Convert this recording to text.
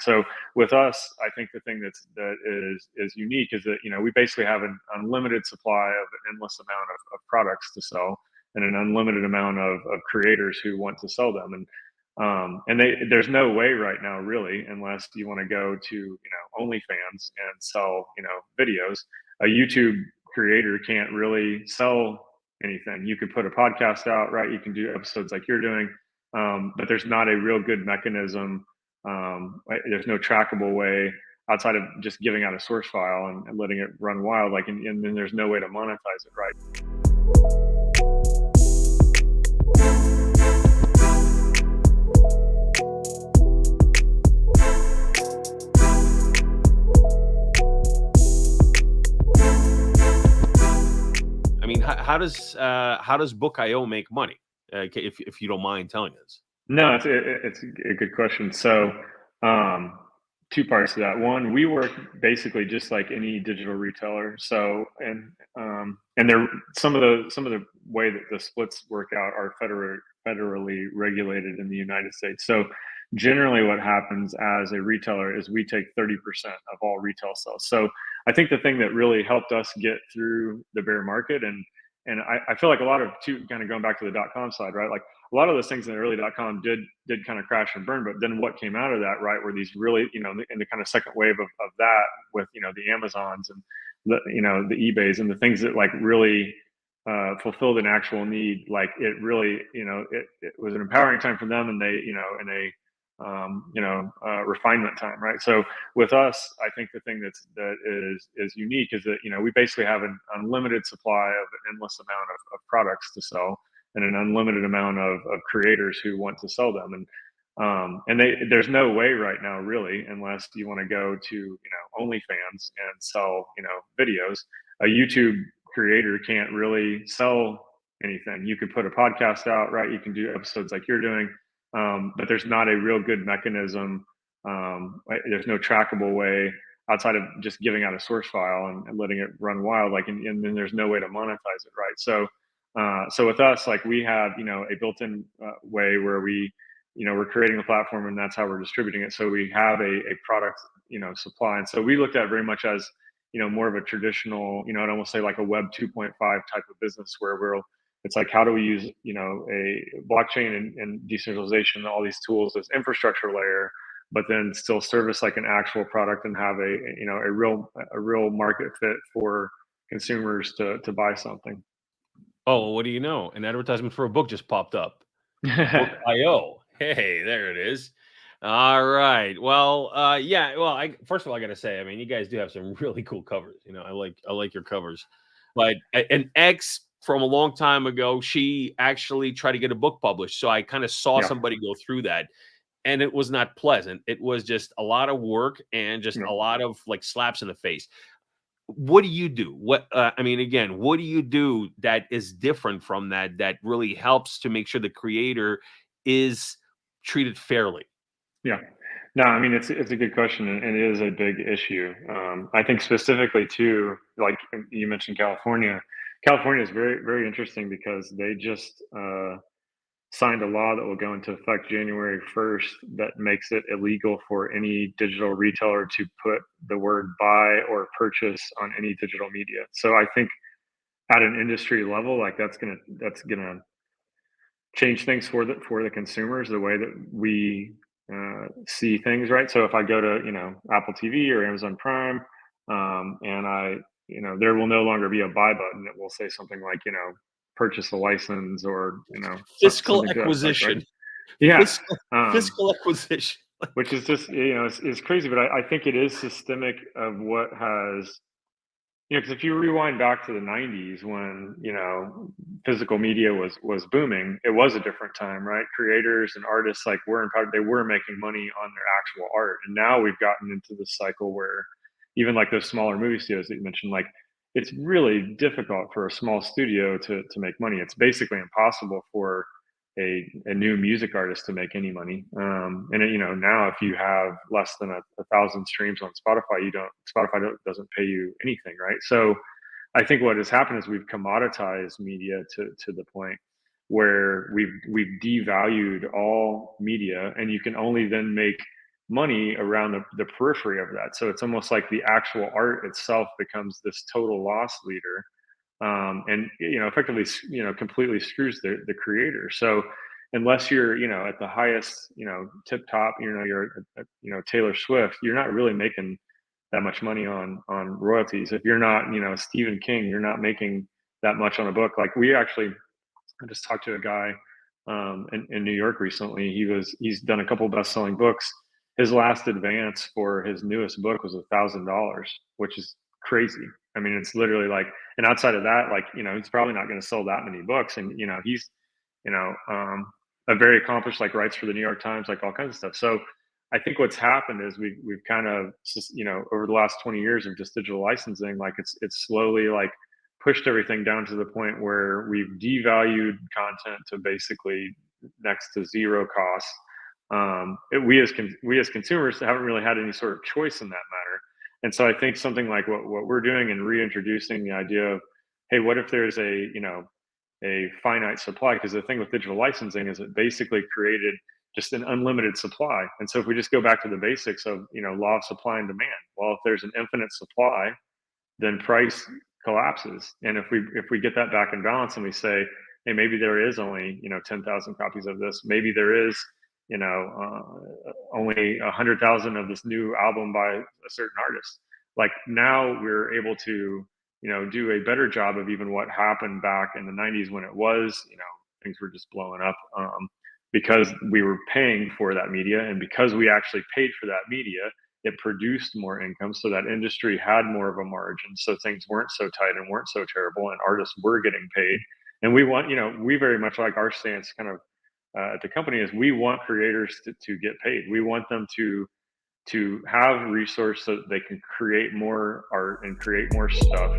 So with us, I think the thing that is unique is that we basically have an unlimited supply of an endless amount of products to sell, and an unlimited amount of creators who want to sell them. There's no way right now, really, unless you want to go to OnlyFans and sell videos. A YouTube creator can't really sell anything. You could put a podcast out, right? You can do episodes like you're doing, but there's not a real good mechanism. There's no trackable way outside of just giving out a source file and letting it run wild. And then there's no way to monetize it, right? I mean, how does Book.io make money? If you don't mind telling us. No, it's a good question. So, two parts to that. One, we work basically just like any digital retailer. So, and there some of the way that the splits work out are federally regulated in the United States. So, generally, what happens as a retailer is we take 30% of all retail sales. So, I think the thing that really helped us get through the bear market, and I feel like a lot of kind of going back to the .com side, right? Like a lot of those things in the early .com did kind of crash and burn, but then what came out of that, right, were these really, in the kind of second wave of that with, the Amazons and the eBays and the things that like really fulfilled an actual need. Like it really, it was an empowering time for them, and they, in a refinement time, right? So with us, I think the thing that is unique is that we basically have an unlimited supply of an endless amount of products to sell, and an unlimited amount of creators who want to sell them. There's no way right now, really, unless you want to go to OnlyFans and sell videos. A YouTube creator can't really sell anything. You could put a podcast out, right? You can do episodes like you're doing, but there's not a real good mechanism. There's no trackable way outside of just giving out a source file and letting it run wild. And then there's no way to monetize it, right? So with us, like we have, a built-in way where we're creating the platform, and that's how we're distributing it. So we have a product, supply. And so we looked at it very much as, more of a traditional, I'd almost say like a web 2.5 type of business where it's like, how do we use, a blockchain and decentralization, all these tools as infrastructure layer, but then still service like an actual product and have a real market fit for consumers to buy something. Oh, well, what do you know? An advertisement for a book just popped up. Book.io. Hey, there it is. All right. Well, yeah. Well, first of all, I gotta say, I mean, you guys do have some really cool covers. I like your covers. But an ex from a long time ago, she actually tried to get a book published. So I kind of saw somebody go through that, and it was not pleasant. It was just a lot of work and just a lot of like slaps in the face. What do you do? I mean, again, what do you do that is different from that really helps to make sure the creator is treated fairly? Yeah. No, I mean, it's a good question, and it is a big issue. I think specifically too, like you mentioned, California. California is very, very interesting because they just signed a law that will go into effect January 1st that makes it illegal for any digital retailer to put the word buy or purchase on any digital media. So I think at an industry level, like that's gonna change things for the consumers, the way that we see things, right? So if I go to Apple TV or Amazon Prime, and there will no longer be a buy button. It will say something like purchase a license or Fiscal something to that effect, right? acquisition. Yeah, Fiscal acquisition. which is just is crazy, but I think it is systemic of what has. Because if you rewind back to the '90s when physical media was booming, it was a different time, right? Creators and artists like were empowered; they were making money on their actual art, and now we've gotten into this cycle where even like those smaller movie studios that you mentioned, like it's really difficult for a small studio to make money. It's basically impossible for a new music artist to make any money. Now if you have less than a thousand streams on Spotify, Spotify doesn't pay you anything, right? So I think what has happened is we've commoditized media to the point where we've devalued all media, and you can only then make money around the periphery of that. So it's almost like the actual art itself becomes this total loss leader, and effectively completely screws the creator. So unless you're at the highest tip top, you're Taylor Swift, you're not really making that much money on royalties. If you're not Stephen King, you're not making that much on a book. Like I just talked to a guy in New York recently. He's done a couple best-selling books. His last advance for his newest book was $1,000, which is crazy. I mean, it's literally like, and outside of that, like he's probably not going to sell that many books. And he's a very accomplished, like writes for the New York Times, like all kinds of stuff. So I think what's happened is we've kind of over the last 20 years of just digital licensing, like it's slowly like pushed everything down to the point where we've devalued content to basically next to zero cost. We as consumers haven't really had any sort of choice in that matter. And so I think something like what we're doing and reintroducing the idea of, hey, what if there's a finite supply? Because the thing with digital licensing is it basically created just an unlimited supply. And so if we just go back to the basics of law of supply and demand, well, if there's an infinite supply, then price collapses. And if we get that back in balance and we say, hey, maybe there is only 10,000 copies of this, maybe there is only 100,000 of this new album by a certain artist. Like now we're able to do a better job of even what happened back in the 90s when it was things were just blowing up, because we were paying for that media, and because we actually paid for that media, it produced more income, so that industry had more of a margin, so things weren't so tight and weren't so terrible, and artists were getting paid. And we want we very much, like, our stance kind of at the company is we want creators to get paid. We want them to have resources so that they can create more art and create more stuff.